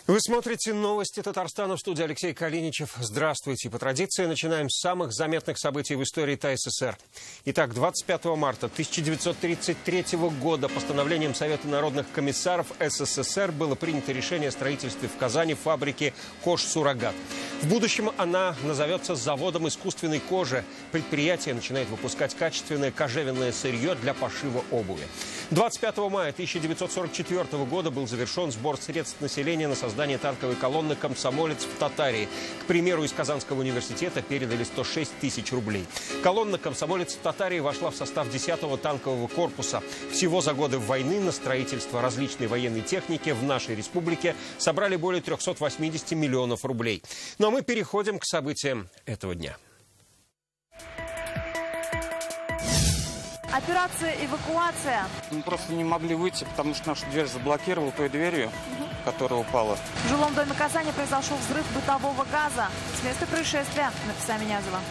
Вы смотрите новости Татарстана, в студии Алексей Калиничев. Здравствуйте. По традиции начинаем с самых заметных событий в истории ТАССР. Итак, 25 марта 1933 года постановлением Совета народных комиссаров СССР было принято решение о строительстве в Казани фабрики «Кожсуррогат». В будущем она назовется заводом искусственной кожи. Предприятие начинает выпускать качественное кожевенное сырье для пошива обуви. 25 мая 1944 года был завершен сбор средств населения на создание танковой колонны «Комсомолец» в Татарии. К примеру, из Казанского университета передали 106 тысяч рублей. Колонна «Комсомолец» в Татарии вошла в состав 10-го танкового корпуса. Всего за годы войны на строительство различной военной техники в нашей республике собрали более 380 миллионов рублей. Ну а мы переходим к событиям этого дня. Операция «Эвакуация». Мы просто не могли выйти, потому что нашу дверь заблокировала той дверью, которая упала. В жилом доме Казани произошел взрыв бытового газа. С места происшествия Нафиса Минязова.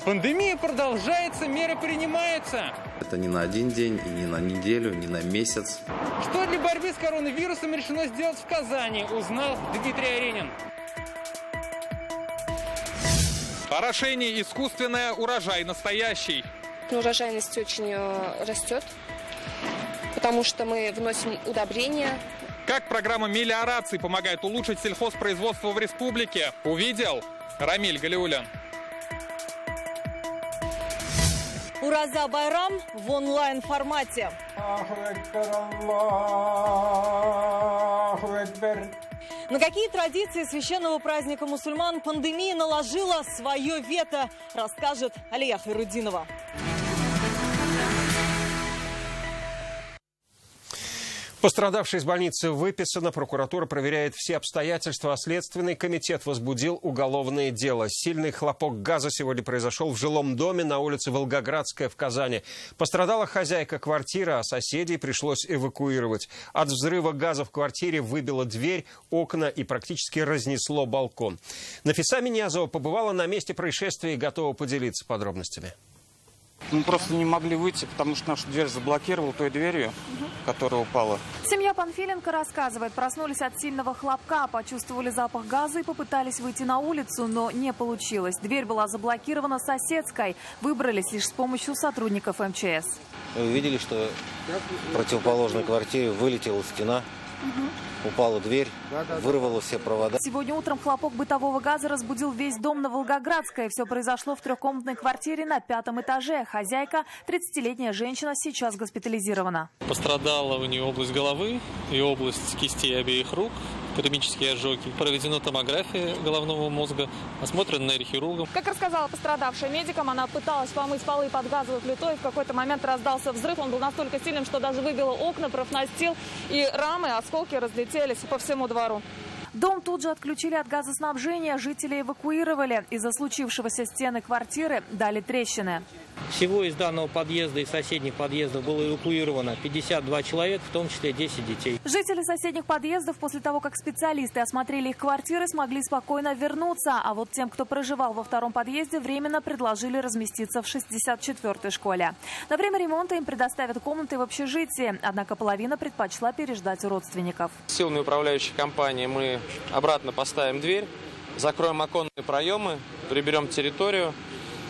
Пандемия продолжается, меры принимаются. Это не на один день, и не на неделю, не на месяц. Что для борьбы с коронавирусом решено сделать в Казани, узнал Дмитрий Аренин. Орошение искусственное, урожай настоящий. Урожайность очень растет, потому что мы вносим удобрения. Как программа мелиорации помогает улучшить сельхозпроизводство в республике, увидел Рамиль Галиулян. Ураза Байрам в онлайн-формате. На какие традиции священного праздника мусульман пандемия наложила свое вето, расскажет Алия Хайруддинова. Пострадавший из больницы выписано. Прокуратура проверяет все обстоятельства, а Следственный комитет возбудил уголовное дело. Сильный хлопок газа сегодня произошел в жилом доме на улице Волгоградская в Казани. Пострадала хозяйка квартиры, а соседей пришлось эвакуировать. От взрыва газа в квартире выбило дверь, окна и практически разнесло балкон. Нафиса Минязова побывала на месте происшествия и готова поделиться подробностями. Мы просто не могли выйти, потому что нашу дверь заблокировала той дверью, которая упала. Семья Панфиленко рассказывает, проснулись от сильного хлопка, почувствовали запах газа и попытались выйти на улицу, но не получилось. Дверь была заблокирована соседской. Выбрались лишь с помощью сотрудников МЧС. Мы увидели, что в противоположной квартире вылетела стена. Упала дверь, вырвала все провода. Сегодня утром хлопок бытового газа разбудил весь дом на Волгоградской. Все произошло в трехкомнатной квартире на 5-м этаже. Хозяйка, 30-летняя женщина, сейчас госпитализирована. Пострадала у нее область головы и область кистей обеих рук. Термические ожоги. Проведена томография головного мозга, осмотрен нейрохирургом. Как рассказала пострадавшая медикам, она пыталась помыть полы под газовой плитой. В какой-то момент раздался взрыв. Он был настолько сильным, что даже выбило окна, профнастил, и рамы, осколки разлетелись по всему двору. Дом тут же отключили от газоснабжения, жители эвакуировали. Из-за случившегося стены квартиры дали трещины. Всего из данного подъезда и соседних подъездов было эвакуировано 52 человека, в том числе 10 детей. Жители соседних подъездов после того, как специалисты осмотрели их квартиры, смогли спокойно вернуться. А вот тем, кто проживал во втором подъезде, временно предложили разместиться в 64-й школе. На время ремонта им предоставят комнаты в общежитии. Однако половина предпочла переждать у родственников. Силами управляющей компании мы обратно поставим дверь, закроем оконные проемы, приберем территорию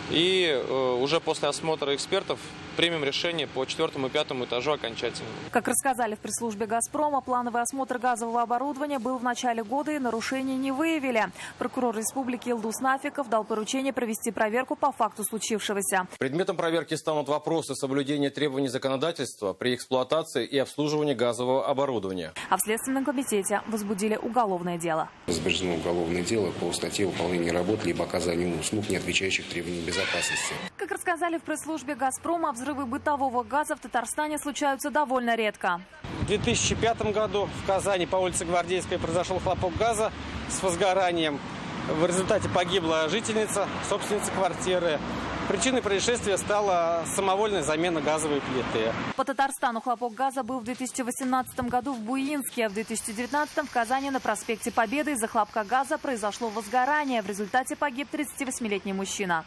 и уже после осмотра экспертов примем решение по 4-му и 5-му этажу окончательно. Как рассказали в пресс-службе «Газпрома», плановый осмотр газового оборудования был в начале года и нарушений не выявили. Прокурор республики Илдус Нафиков дал поручение провести проверку по факту случившегося. Предметом проверки станут вопросы соблюдения требований законодательства при эксплуатации и обслуживании газового оборудования. А в Следственном комитете возбудили уголовное дело. Возбуждено уголовное дело по статье выполнения работ либо оказания услуг, не отвечающих требованиям безопасности. Как рассказали в пресс-службе «Газпрома», взрывы бытового газа в Татарстане случаются довольно редко. В 2005 году в Казани по улице Гвардейской произошел хлопок газа с возгоранием. В результате погибла жительница, собственница квартиры. Причиной происшествия стала самовольная замена газовой плиты. По Татарстану хлопок газа был в 2018 году в Буинске, а в 2019 в Казани на проспекте Победы из-за хлопка газа произошло возгорание. В результате погиб 38-летний мужчина.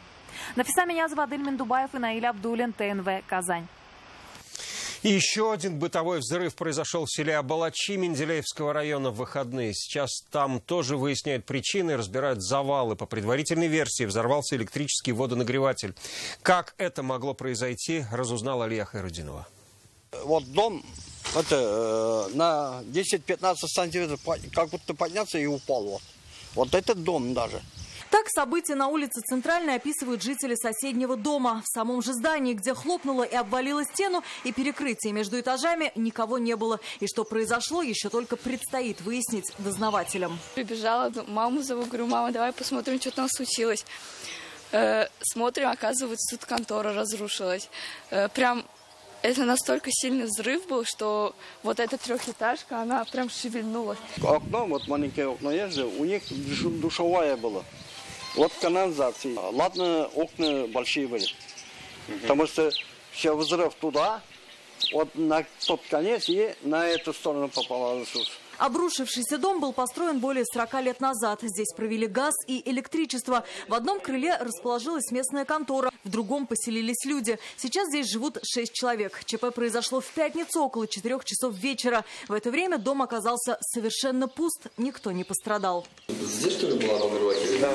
Нафиса Минязова, Адель Миндубаев и Наиль Абдулин, ТНВ, Казань. И еще один бытовой взрыв произошел в селе Абалачи Менделеевского района в выходные. Сейчас там тоже выясняют причины и разбирают завалы. По предварительной версии взорвался электрический водонагреватель. Как это могло произойти, разузнала Алия Хайрудинова. Вот дом на 10-15 сантиметров как будто поднялся и упал. Вот этот дом даже. Так события на улице Центральной описывают жители соседнего дома. В самом же здании, где хлопнуло и обвалило стену, и перекрытие между этажами, никого не было. И что произошло, еще только предстоит выяснить дознавателям. Прибежала, маму зову, говорю: мама, давай посмотрим, что там случилось. Смотрим, оказывается, тут контора разрушилась. Прям это настолько сильный взрыв был, что вот эта трехэтажка, она прям шевельнулась. Окно, вот маленькое окно есть, у них душевая была. Вот канализация. Ладно, окна большие были. Потому что все взрыв туда, вот на тот конец и на эту сторону попало. Обрушившийся дом был построен более 40 лет назад. Здесь провели газ и электричество. В одном крыле расположилась местная контора, в другом поселились люди. Сейчас здесь живут 6 человек. ЧП произошло в пятницу около 4 часов вечера. В это время дом оказался совершенно пуст, никто не пострадал. Здесь тоже была нагреватель? Да,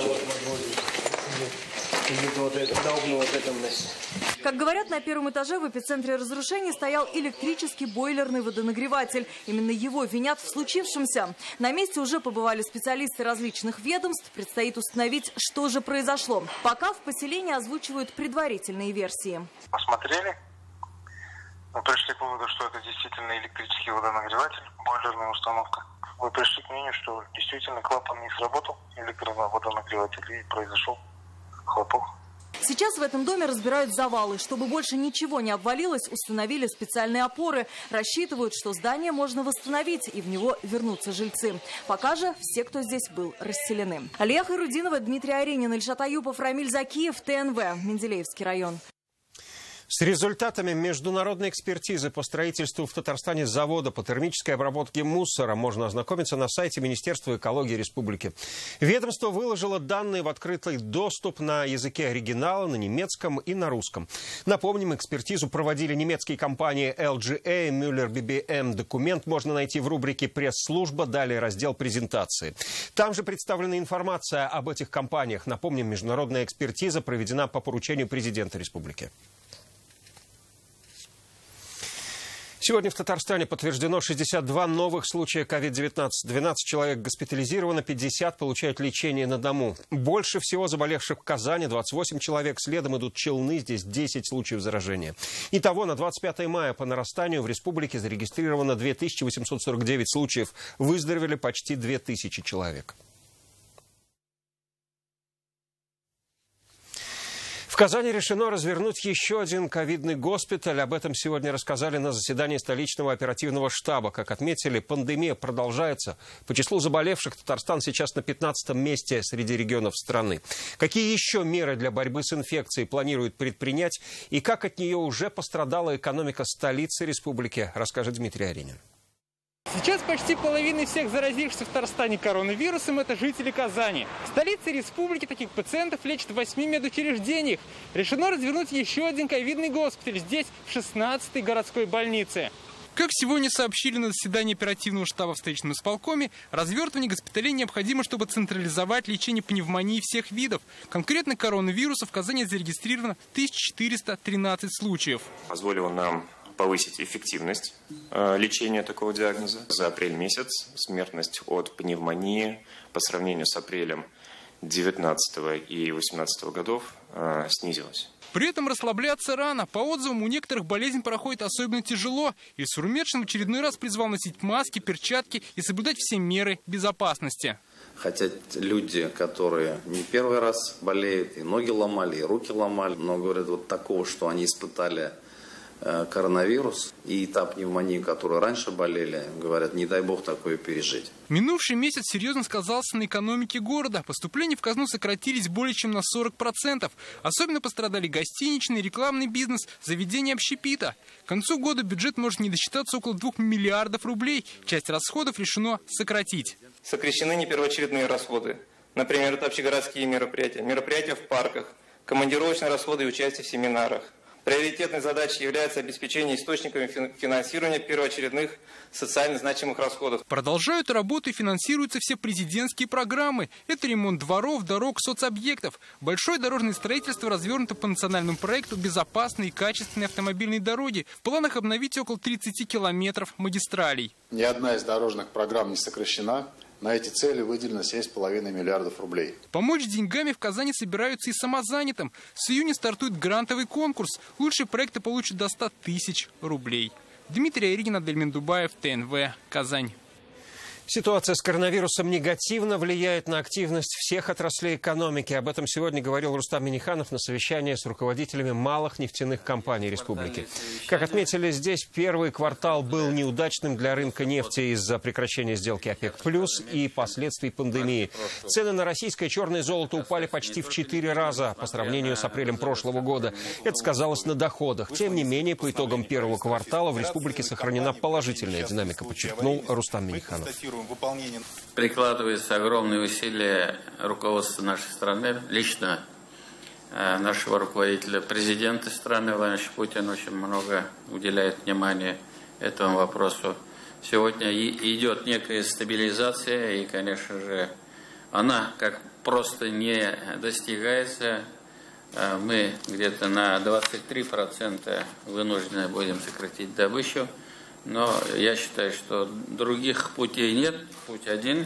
Как говорят, на первом этаже в эпицентре разрушений стоял электрический бойлерный водонагреватель. Именно его винят в случившемся. На месте уже побывали специалисты различных ведомств. Предстоит установить, что же произошло. Пока в поселении озвучивают предварительные версии. Посмотрели, мы пришли к выводу, что это действительно электрический водонагреватель, бойлерная установка. Мы пришли к мнению, что действительно клапан не сработал, электроводонагреватель, и произошел хлопок. Сейчас в этом доме разбирают завалы. Чтобы больше ничего не обвалилось, установили специальные опоры. Рассчитывают, что здание можно восстановить и в него вернутся жильцы. Пока же все, кто здесь был, расселены. Алия Хайрудинова, Дмитрий Аренин, Ильшат Аюпов, Рамиль Закиев, ТНВ, Менделеевский район. С результатами международной экспертизы по строительству в Татарстане завода по термической обработке мусора можно ознакомиться на сайте Министерства экологии Республики. Ведомство выложило данные в открытый доступ на языке оригинала, на немецком и на русском. Напомним, экспертизу проводили немецкие компании LGA, Müller BBM. Документ можно найти в рубрике «Пресс-служба», далее раздел «Презентации». Там же представлена информация об этих компаниях. Напомним, международная экспертиза проведена по поручению президента республики. Сегодня в Татарстане подтверждено 62 новых случая COVID-19. 12 человек госпитализировано, 50 получают лечение на дому. Больше всего заболевших в Казани, 28 человек. Следом идут Челны, здесь 10 случаев заражения. Итого на 25 мая по нарастанию в республике зарегистрировано 2849 случаев. Выздоровели почти 2000 человек. В Казани решено развернуть еще один ковидный госпиталь. Об этом сегодня рассказали на заседании столичного оперативного штаба. Как отметили, пандемия продолжается. По числу заболевших Татарстан сейчас на 15-м месте среди регионов страны. Какие еще меры для борьбы с инфекцией планируют предпринять и как от нее уже пострадала экономика столицы республики, расскажет Дмитрий Аренин. Сейчас почти половина всех заразившихся в Татарстане коронавирусом – это жители Казани. В столице республики таких пациентов лечат в 8 медучреждениях. Решено развернуть еще один ковидный госпиталь здесь, в 16-й городской больнице. Как сегодня сообщили на заседании оперативного штаба в столичном исполкоме, развертывание госпиталей необходимо, чтобы централизовать лечение пневмонии всех видов. Конкретно коронавируса в Казани зарегистрировано 1413 случаев. Позволило нам повысить эффективность лечения такого диагноза. За апрель месяц смертность от пневмонии по сравнению с апрелем 2019 и 2018 годов снизилась. При этом расслабляться рано. По отзывам, у некоторых болезнь проходит особенно тяжело. И Сурмедшин в очередной раз призвал носить маски, перчатки и соблюдать все меры безопасности. Хотя люди, которые не первый раз болеют, и ноги ломали, и руки ломали, но говорят, вот такого, что они испытали коронавирус и та пневмония, которую раньше болели, говорят, не дай бог такое пережить. Минувший месяц серьезно сказался на экономике города. Поступления в казну сократились более чем на 40%. Особенно пострадали гостиничный, рекламный бизнес, заведения общепита. К концу года бюджет может не досчитаться около 2 миллиардов рублей. Часть расходов решено сократить. Сокращены непервоочередные расходы. Например, это общегородские мероприятия, мероприятия в парках, командировочные расходы и участие в семинарах. Приоритетной задачей является обеспечение источниками финансирования первоочередных социально значимых расходов. Продолжают работу и финансируются все президентские программы. Это ремонт дворов, дорог, соцобъектов. Большое дорожное строительство развернуто по национальному проекту «Безопасные и качественные автомобильные дороги». В планах обновить около 30 километров магистралей. Ни одна из дорожных программ не сокращена. На эти цели выделено 7,5 миллиардов рублей. Помочь деньгами в Казани собираются и самозанятым. С июня стартует грантовый конкурс. Лучшие проекты получат до 100 тысяч рублей. Дмитрий Аверин, Адель Мендубаев, ТНВ, Казань. Ситуация с коронавирусом негативно влияет на активность всех отраслей экономики. Об этом сегодня говорил Рустам Минниханов на совещании с руководителями малых нефтяных компаний республики. Как отметили здесь, первый квартал был неудачным для рынка нефти из-за прекращения сделки ОПЕК+ и последствий пандемии. Цены на российское черное золото упали почти в 4 раза по сравнению с апрелем прошлого года. Это сказалось на доходах. Тем не менее, по итогам первого квартала в республике сохранена положительная динамика, подчеркнул Рустам Минниханов. Прикладываются огромные усилия руководства нашей страны, лично нашего руководителя, президента страны Владимира Путина очень много уделяет внимания этому вопросу. Сегодня идет некая стабилизация, и, конечно же, она как просто не достигается. Мы где-то на 23% вынуждены будем сократить добычу. Но я считаю, что других путей нет, путь один.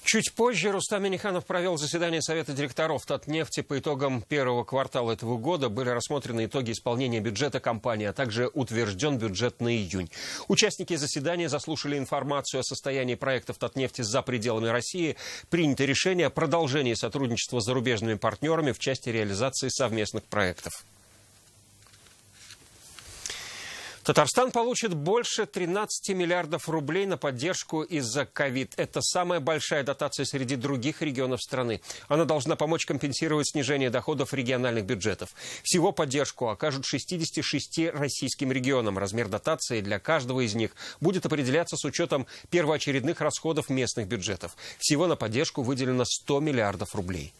Чуть позже Рустам Минниханов провел заседание Совета директоров Татнефти. По итогам первого квартала этого года были рассмотрены итоги исполнения бюджета компании, а также утвержден бюджет на июнь. Участники заседания заслушали информацию о состоянии проектов Татнефти за пределами России. Принято решение о продолжении сотрудничества с зарубежными партнерами в части реализации совместных проектов. Татарстан получит больше 13 миллиардов рублей на поддержку из-за ковид. Это самая большая дотация среди других регионов страны. Она должна помочь компенсировать снижение доходов региональных бюджетов. Всего поддержку окажут 66 российским регионам. Размер дотации для каждого из них будет определяться с учетом первоочередных расходов местных бюджетов. Всего на поддержку выделено 100 миллиардов рублей.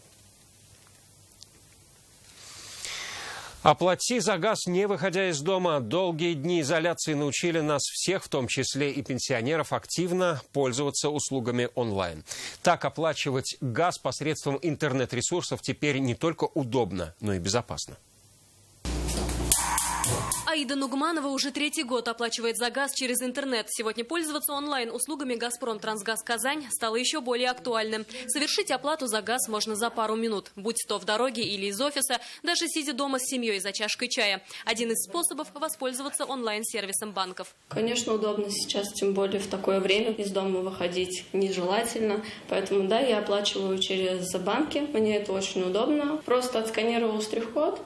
Оплати за газ, не выходя из дома. Долгие дни изоляции научили нас всех, в том числе и пенсионеров, активно пользоваться услугами онлайн. Так оплачивать газ посредством интернет-ресурсов теперь не только удобно, но и безопасно. Аида Нугманова уже 3-й год оплачивает за газ через интернет. Сегодня пользоваться онлайн-услугами «Газпром Трансгаз Казань» стало еще более актуальным. Совершить оплату за газ можно за пару минут, будь то в дороге или из офиса, даже сидя дома с семьей за чашкой чая. Один из способов воспользоваться онлайн-сервисом банков. Конечно, удобно сейчас, тем более в такое время из дома выходить нежелательно. Поэтому, да, я оплачиваю через банки, мне это очень удобно. Просто отсканировал штрих-код.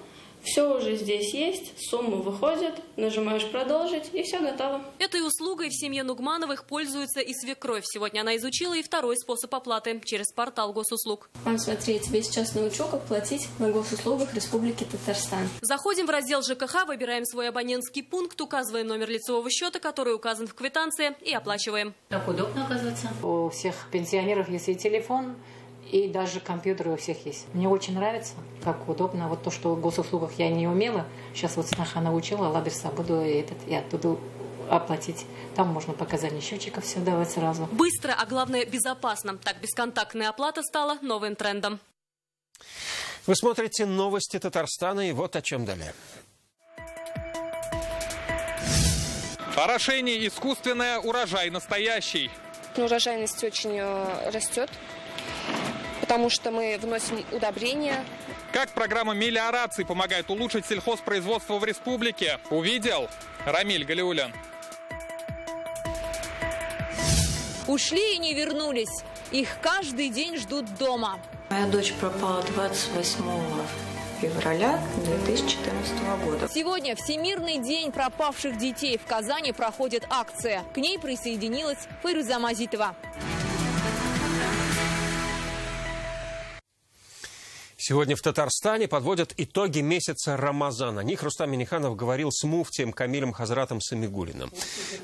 Все уже здесь есть, сумма выходит, нажимаешь «Продолжить» и все готово. Этой услугой в семье Нугмановых пользуется и свекровь. Сегодня она изучила и второй способ оплаты через портал госуслуг. Мам, смотри, я тебе сейчас научу, как платить на госуслугах Республики Татарстан. Заходим в раздел ЖКХ, выбираем свой абонентский пункт, указываем номер лицевого счета, который указан в квитанции, и оплачиваем. Так удобно, оказывается. У всех пенсионеров есть и телефон, и даже компьютеры у всех есть. Мне очень нравится, как удобно. Вот то, что в госуслугах я не умела, сейчас вот сноха научила, лаберса буду и оттуда оплатить. Там можно показания счетчиков все давать сразу. Быстро, а главное безопасно. Так бесконтактная оплата стала новым трендом. Вы смотрите новости Татарстана, и вот о чем далее. Орошение искусственное, урожай настоящий. Урожайность очень растет, потому что мы вносим удобрения. Как программа мелиорации помогает улучшить сельхозпроизводство в республике, увидел Рамиль Галиулян. Ушли и не вернулись. Их каждый день ждут дома. Моя дочь пропала 28 февраля 2014 года. Сегодня Всемирный день пропавших детей. В Казани проходит акция. К ней присоединилась Файруза Мазитова. Сегодня в Татарстане подводят итоги месяца Рамазана. О них Рустам Минниханов говорил с муфтием Камилем Хазратом Самигуллиным.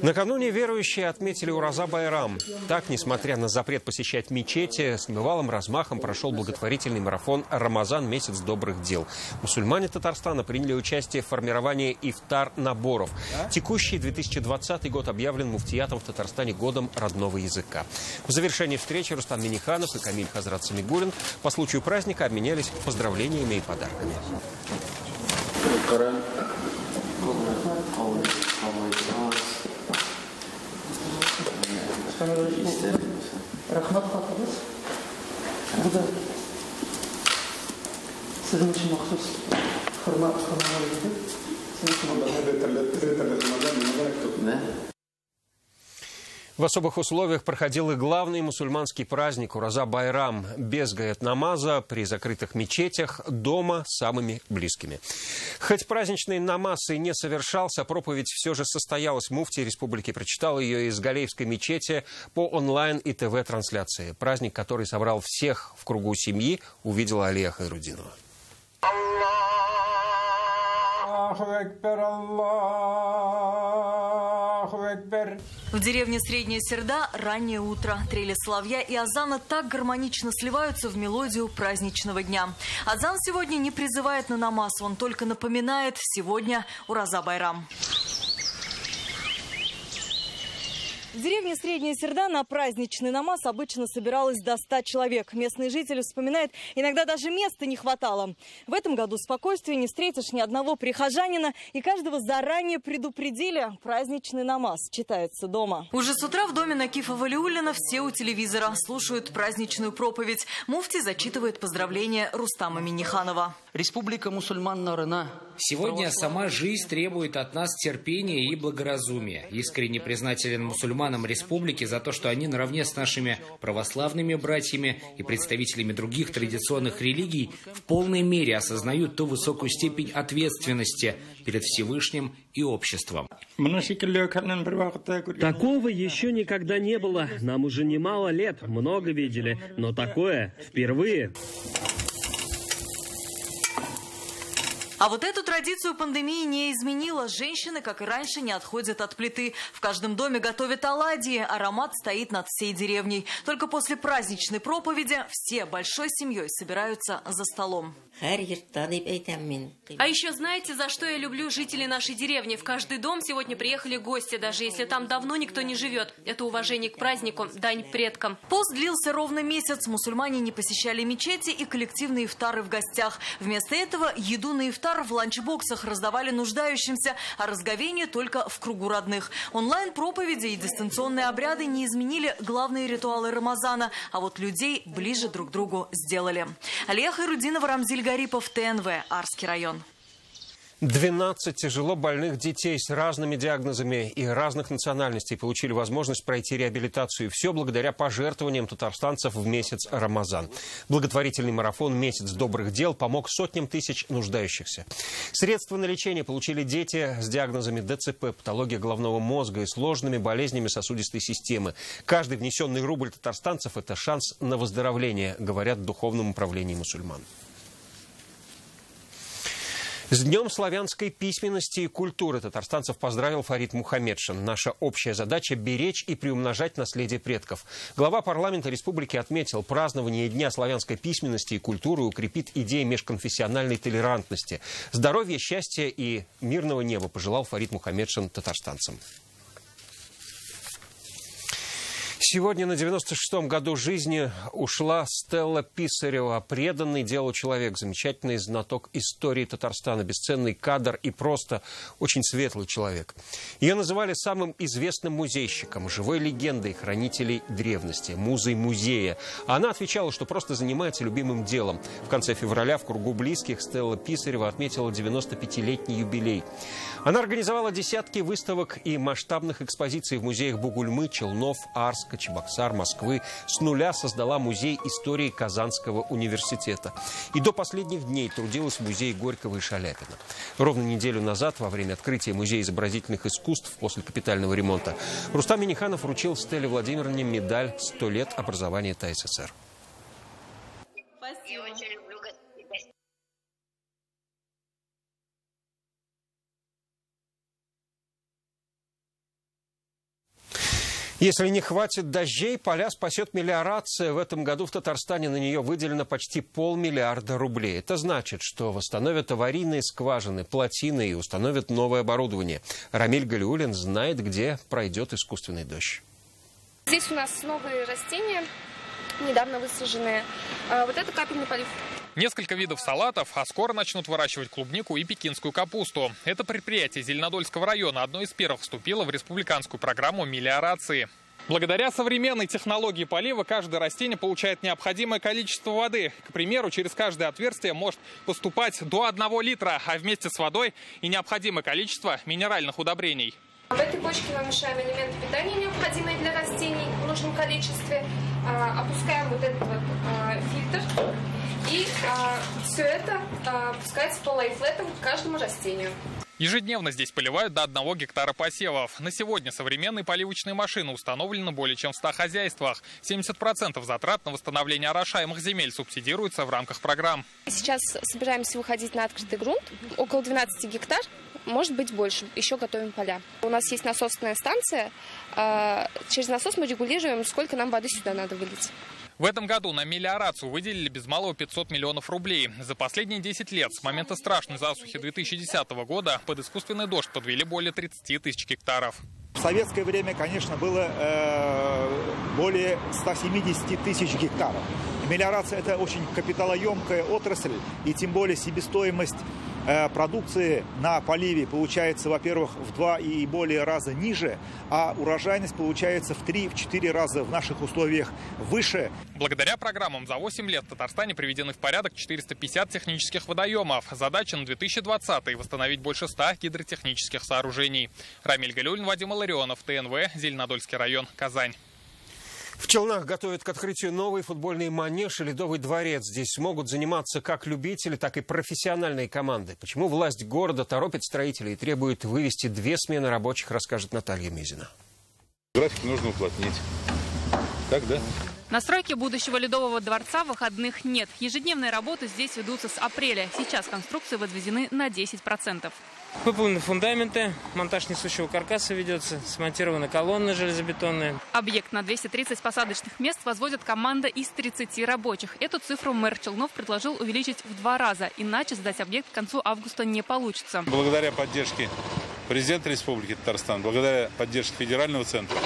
Накануне верующие отметили Ураза Байрам. Так, несмотря на запрет посещать мечети, с небывалым размахом прошел благотворительный марафон «Рамазан. Месяц добрых дел». Мусульмане Татарстана приняли участие в формировании ифтар-наборов. Текущий 2020 год объявлен муфтиятом в Татарстане годом родного языка. В завершении встречи Рустам Минниханов и Камиль Хазрат Самигуллин по случаю праздника обменялись поздравлениями и подарками. В особых условиях проходил и главный мусульманский праздник Ураза Байрам без гаят-намаза, при закрытых мечетях, дома с самыми близкими. Хоть праздничный намаз и не совершался, проповедь все же состоялась. Муфтий республики прочитал ее из Галеевской мечети по онлайн и ТВ-трансляции. Праздник, который собрал всех в кругу семьи, увидела Алия Хайрудинова. В деревне Средняя Серда раннее утро. Трели соловья и азана так гармонично сливаются в мелодию праздничного дня. Азан сегодня не призывает на намаз, он только напоминает: сегодня Ураза Байрам. В деревне Средняя Серда на праздничный намаз обычно собиралось до 100 человек. Местные жители вспоминают, иногда даже места не хватало. В этом году спокойствия не встретишь ни одного прихожанина, и каждого заранее предупредили: праздничный намаз читается дома. Уже с утра в доме Накифа Валиуллина все у телевизора слушают праздничную проповедь. Муфтий зачитывает поздравления Рустама Минниханова. Республика мусульман Нарына. Сегодня сама жизнь требует от нас терпения и благоразумия. Искренне признателен мусульманам республики за то, что они наравне с нашими православными братьями и представителями других традиционных религий в полной мере осознают ту высокую степень ответственности перед Всевышним и обществом. Такого еще никогда не было. Нам уже немало лет, много видели, но такое впервые. А вот эту традицию пандемии не изменила. Женщины, как и раньше, не отходят от плиты. В каждом доме готовят оладьи. Аромат стоит над всей деревней. Только после праздничной проповеди все большой семьей собираются за столом. А еще знаете, за что я люблю жителей нашей деревни? В каждый дом сегодня приехали гости, даже если там давно никто не живет. Это уважение к празднику, дань предкам. Пост длился ровно месяц. Мусульмане не посещали мечети и коллективные ифтары в гостях. Вместо этого еду на ифтар в ланчбоксах раздавали нуждающимся, а разговение только в кругу родных. Онлайн-проповеди и дистанционные обряды не изменили главные ритуалы Рамазана, а вот людей ближе друг к другу сделали. Алия Хайрудинова, Рамзиль Гарипов, ТНВ, Арский район. 12 тяжело больных детей с разными диагнозами и разных национальностей получили возможность пройти реабилитацию. Все благодаря пожертвованиям татарстанцев в месяц Рамазан. Благотворительный марафон «Месяц добрых дел» помог сотням тысяч нуждающихся. Средства на лечение получили дети с диагнозами ДЦП, патология головного мозга и сложными болезнями сосудистой системы. Каждый внесенный рубль татарстанцев – это шанс на выздоровление, говорят в Духовном управлении мусульман. С Днем славянской письменности и культуры татарстанцев поздравил Фарид Мухаммедшин. Наша общая задача – беречь и приумножать наследие предков. Глава парламента республики отметил, празднование Дня славянской письменности и культуры укрепит идеи межконфессиональной толерантности. Здоровья, счастья и мирного неба пожелал Фарид Мухаммедшин татарстанцам. Сегодня на 96-м году жизни ушла Стелла Писарева, преданный делу человек, замечательный знаток истории Татарстана, бесценный кадр и просто очень светлый человек. Ее называли самым известным музейщиком, живой легендой хранителей древности, музой музея. А она отвечала, что просто занимается любимым делом. В конце февраля в кругу близких Стелла Писарева отметила 95-летний юбилей. Она организовала десятки выставок и масштабных экспозиций в музеях Бугульмы, Челнов, Арска, Чебоксар, Москвы. С нуля создала музей истории Казанского университета. И до последних дней трудилась в музее Горького и Шаляпина. Ровно неделю назад, во время открытия Музея изобразительных искусств после капитального ремонта, Рустам Минниханов вручил Стелле Владимировне медаль «100 лет образования ТССР». Если не хватит дождей, поля спасет мелиорация. В этом году в Татарстане на нее выделено почти 500 миллиарда рублей. Это значит, что восстановят аварийные скважины, плотины и установят новое оборудование. Рамиль Галиуллин знает, где пройдет искусственный дождь. Здесь у нас новые растения, недавно высаженные. Вот это капельный полив. Несколько видов салатов, а скоро начнут выращивать клубнику и пекинскую капусту. Это предприятие Зеленодольского района одно из первых вступило в республиканскую программу мелиорации. Благодаря современной технологии полива каждое растение получает необходимое количество воды. К примеру, через каждое отверстие может поступать до 1 литра, а вместе с водой и необходимое количество минеральных удобрений. В этой бочке мы мешаем элементы питания, необходимые для растений в нужном количестве. Опускаем вот этот вот фильтр. И все это пускается по лайфлетам к каждому растению. Ежедневно здесь поливают до 1 гектара посевов. На сегодня современные поливочные машины установлены более чем в 100 хозяйствах. 70% затрат на восстановление орошаемых земель субсидируются в рамках программ. Сейчас собираемся выходить на открытый грунт. Около 12 гектар, может быть больше. Еще готовим поля. У нас есть насосная станция. Через насос мы регулируем, сколько нам воды сюда надо вылить. В этом году на мелиорацию выделили без малого 500 миллионов рублей. За последние 10 лет, с момента страшной засухи 2010 года, под искусственный дождь подвели более 30 тысяч гектаров. В советское время, конечно, было более 170 тысяч гектаров. Мелиорация – это очень капиталоемкая отрасль, и тем более себестоимость продукции на поливе получается, во-первых, в 2 и более раза ниже, а урожайность получается в 3-4 раза в наших условиях выше. Благодаря программам за 8 лет в Татарстане приведены в порядок 450 технических водоемов. Задача на 2020 – восстановить больше 100 гидротехнических сооружений. Рамиль Галиуллин, Вадим Илларионов, ТНВ, Зеленодольский район, Казань. В Челнах готовят к открытию новый футбольный манеж и ледовый дворец. Здесь смогут заниматься как любители, так и профессиональные команды. Почему власть города торопит строителей и требует вывести 2 смены рабочих, расскажет Наталья Мизина. График нужно уплотнить. Так, да? На стройке будущего ледового дворца выходных нет. Ежедневные работы здесь ведутся с апреля. Сейчас конструкции возведены на 10%. Выполнены фундаменты, монтаж несущего каркаса ведется, смонтированы колонны железобетонные. Объект на 230 посадочных мест возводит команда из 30 рабочих. Эту цифру мэр Челнов предложил увеличить в 2 раза, иначе сдать объект к концу августа не получится. Благодаря поддержке президента Республики Татарстан, благодаря поддержке федерального центра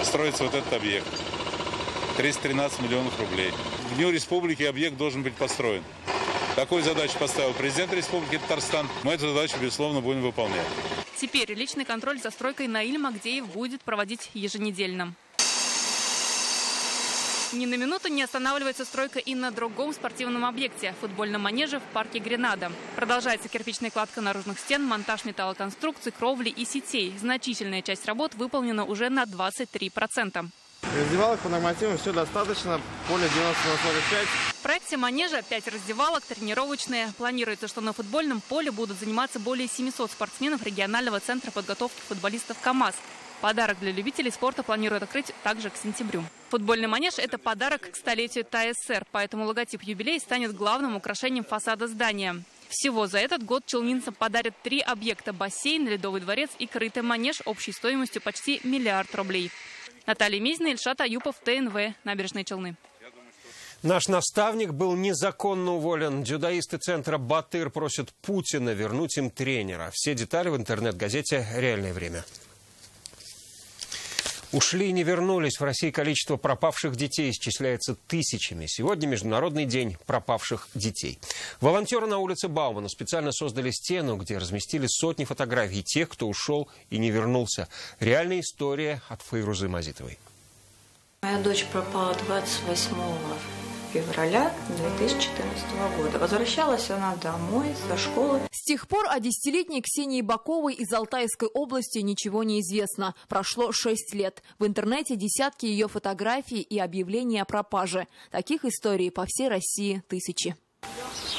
строится вот этот объект. 313 миллионов рублей. К Дню Республики объект должен быть построен. Такую задачу поставил президент Республики Татарстан. Мы эту задачу, безусловно, будем выполнять. Теперь личный контроль за стройкой Наиль Магдеев будет проводить еженедельно. Ни на минуту не останавливается стройка и на другом спортивном объекте – футбольном манеже в парке Гренада. Продолжается кирпичная кладка наружных стен, монтаж металлоконструкций, кровли и сетей. Значительная часть работ выполнена уже на 23%. Раздевалок по нормативам все достаточно, поле 90 на 45. В проекте манежа 5 раздевалок, тренировочные. Планируется, что на футбольном поле будут заниматься более 700 спортсменов регионального центра подготовки футболистов КАМАЗ. Подарок для любителей спорта планируют открыть также к сентябрю. Футбольный манеж – это подарок к столетию ТАССР, поэтому логотип юбилея станет главным украшением фасада здания. Всего за этот год челнинцам подарят 3 объекта – бассейн, ледовый дворец и крытый манеж общей стоимостью почти 1 миллиард рублей. Наталья Мизина, Ильшат Аюпов, ТНВ, Набережные Челны. Наш наставник был незаконно уволен. Дзюдоисты центра «Батыр» просят Путина вернуть им тренера. Все детали в интернет-газете «Реальное время». Ушли и не вернулись. В России количество пропавших детей исчисляется тысячами. Сегодня Международный день пропавших детей. Волонтеры на улице Баумана специально создали стену, где разместили сотни фотографий тех, кто ушел и не вернулся. Реальная история от Файрузы Мазитовой. Моя дочь пропала 28 февраля 2014 года. Возвращалась она домой со школы. С тех пор о 10-летней Ксении Баковой из Алтайской области ничего не известно. Прошло 6 лет. В интернете десятки ее фотографий и объявлений о пропаже. Таких историй по всей России тысячи.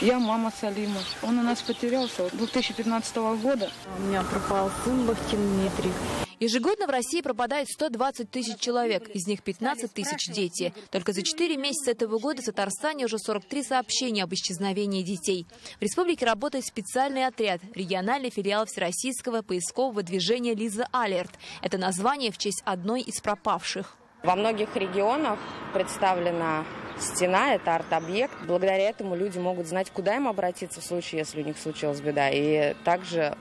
Я мама Салима. Он у нас потерялся 2015 года. У меня пропал сын Бахтин Дмитрий. Ежегодно в России пропадает 120 тысяч человек, из них 15 тысяч – дети. Только за 4 месяца этого года в Татарстане уже 43 сообщения об исчезновении детей. В республике работает специальный отряд – региональный филиал Всероссийского поискового движения «Лиза Алерт». Это название в честь одной из пропавших. Во многих регионах представлена стена, это арт-объект. Благодаря этому люди могут знать, куда им обратиться в случае, если у них случилась беда. И также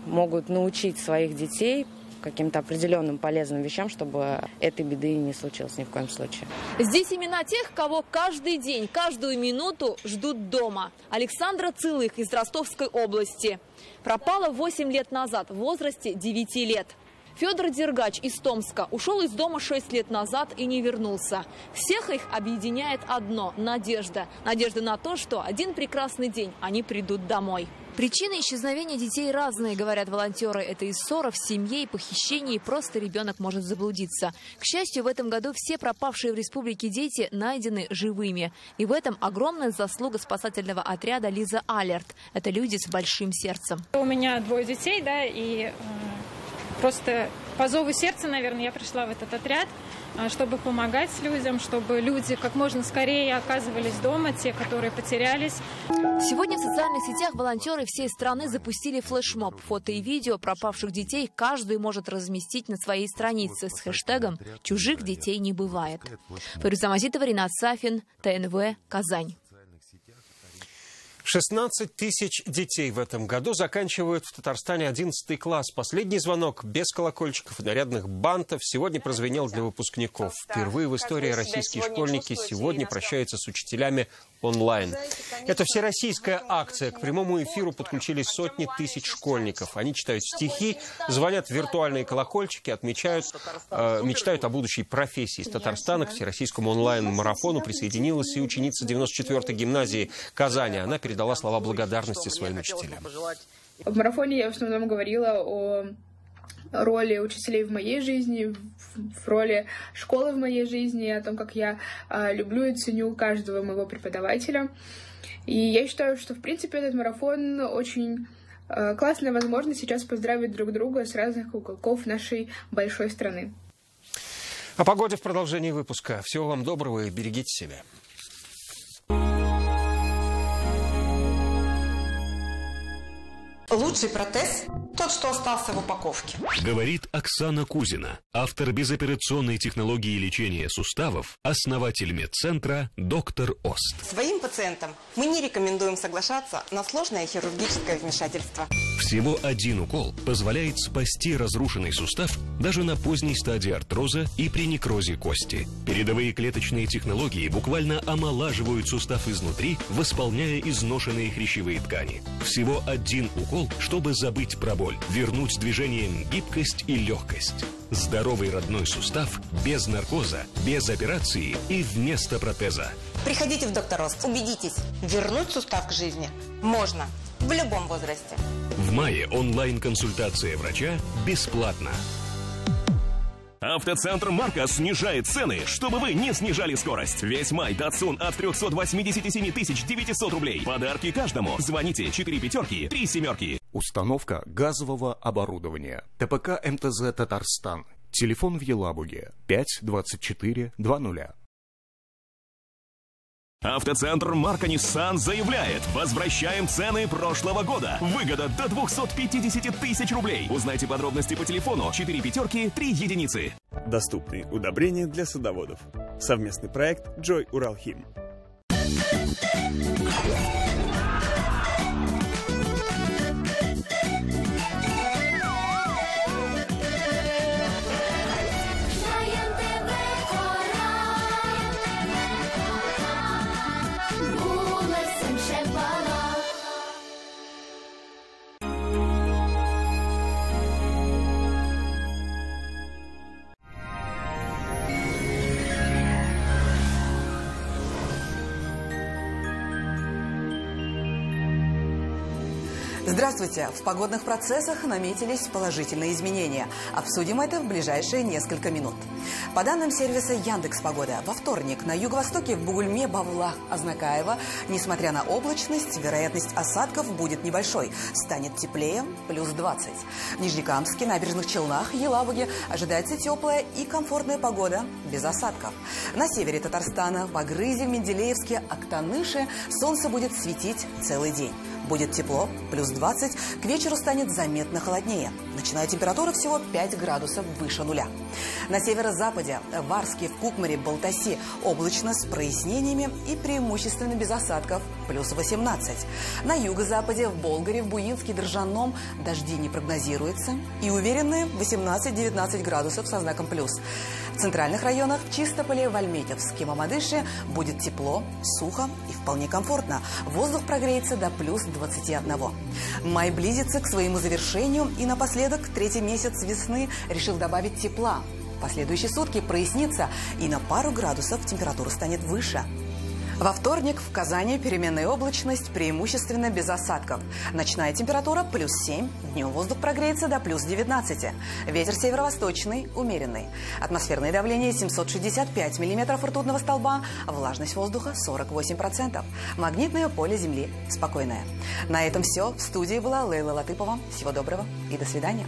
могут научить своих детей каким-то определенным полезным вещам, чтобы этой беды не случилось ни в коем случае. Здесь имена тех, кого каждый день, каждую минуту ждут дома. Александра Цылых из Ростовской области. Пропала 8 лет назад, в возрасте 9 лет. Федор Дергач из Томска ушел из дома 6 лет назад и не вернулся. Всех их объединяет одно – надежда. Надежда на то, что один прекрасный день они придут домой. Причины исчезновения детей разные, говорят волонтеры. Это и ссора в семье, и похищение, и просто ребенок может заблудиться. К счастью, в этом году все пропавшие в республике дети найдены живыми. И в этом огромная заслуга спасательного отряда «Лиза Алерт». Это люди с большим сердцем. У меня 2 детей, да, и просто по зову сердца, наверное, я пришла в этот отряд, чтобы помогать людям, чтобы люди как можно скорее оказывались дома, те, которые потерялись. Сегодня в социальных сетях волонтеры всей страны запустили флешмоб. Фото и видео пропавших детей каждый может разместить на своей странице с хэштегом «Чужих детей не бывает». Фариза Мазитова, Ринат Сафин, ТНВ, Казань. 16 тысяч детей в этом году заканчивают в Татарстане 11 класс. Последний звонок без колокольчиков и нарядных бантов сегодня прозвенел для выпускников. Впервые в истории российские школьники сегодня прощаются с учителями онлайн. Это всероссийская акция. К прямому эфиру подключились сотни тысяч школьников. Они читают стихи, звонят в виртуальные колокольчики, мечтают о будущей профессии. Из Татарстана к всероссийскому онлайн-марафону присоединилась и ученица 94-й гимназии Казани. Она передала слова благодарности своим учителям. В марафоне я в основном говорила о роли учителей в моей жизни, в роли школы в моей жизни, о том, как я люблю и ценю каждого моего преподавателя. И я считаю, что, в принципе, этот марафон очень классная возможность сейчас поздравить друг друга с разных уголков нашей большой страны. О погоде в продолжении выпуска. Всего вам доброго и берегите себя. Лучший протез – тот, что остался в упаковке. Говорит Оксана Кузина, автор безоперационной технологии лечения суставов, основатель медцентра «Доктор Ост». Своим пациентам мы не рекомендуем соглашаться на сложное хирургическое вмешательство. Всего один укол позволяет спасти разрушенный сустав даже на поздней стадии артроза и при некрозе кости. Передовые клеточные технологии буквально омолаживают сустав изнутри, восполняя изношенные хрящевые ткани. Всего один укол, чтобы забыть про боль, вернуть движениям гибкость и легкость. Здоровый родной сустав без наркоза, без операции и вместо протеза. Приходите в «Доктор Ост». Убедитесь, вернуть сустав к жизни можно в любом возрасте. В мае онлайн-консультация врача бесплатна. Автоцентр «Марка» снижает цены, чтобы вы не снижали скорость. Весь май Datsun от 387 900 рублей. Подарки каждому. Звоните 4 пятерки, 3 семерки. Установка газового оборудования. ТПК МТЗ «Татарстан». Телефон в Елабуге 52420. Автоцентр «Марка Ниссан» заявляет: возвращаем цены прошлого года. Выгода до 250 тысяч рублей. Узнайте подробности по телефону 4 пятерки, 3 единицы. Доступные удобрения для садоводов. Совместный проект Joy Уралхим. Здравствуйте! В погодных процессах наметились положительные изменения. Обсудим это в ближайшие несколько минут. По данным сервиса Яндекс.Погода, во вторник на юго-востоке в Бугульме, Бавлах, Азнакаево, несмотря на облачность, вероятность осадков будет небольшой. Станет теплее, плюс 20. В Нижнекамске, Набережных Челнах, Елабуге ожидается теплая и комфортная погода без осадков. На севере Татарстана, в Агрызе, в Менделеевске, Актаныше солнце будет светить целый день. Будет тепло, плюс 20, к вечеру станет заметно холоднее. Ночная температура всего 5 градусов выше нуля. На северо-западе, в Арске, в Кукмаре, Балтаси облачно с прояснениями и преимущественно без осадков, плюс 18. На юго-западе, в Болгаре, в Буинске, Дрожжаном дожди не прогнозируется и уверенные 18-19 градусов со знаком плюс. В центральных районах, в Чистополе, в Альметьевске, Мамадыше будет тепло, сухо и вполне комфортно. Воздух прогреется до плюс 21. Май близится к своему завершению, и напоследок, третий месяц весны решил добавить тепла. В последующие сутки прояснится, и на пару градусов температура станет выше. Во вторник в Казани переменная облачность, преимущественно без осадков. Ночная температура плюс 7, днем воздух прогреется до плюс 19. Ветер северо-восточный, умеренный. Атмосферное давление 765 миллиметров ртутного столба, влажность воздуха 48%. Магнитное поле Земли спокойное. На этом все. В студии была Лейла Латыпова. Всего доброго и до свидания.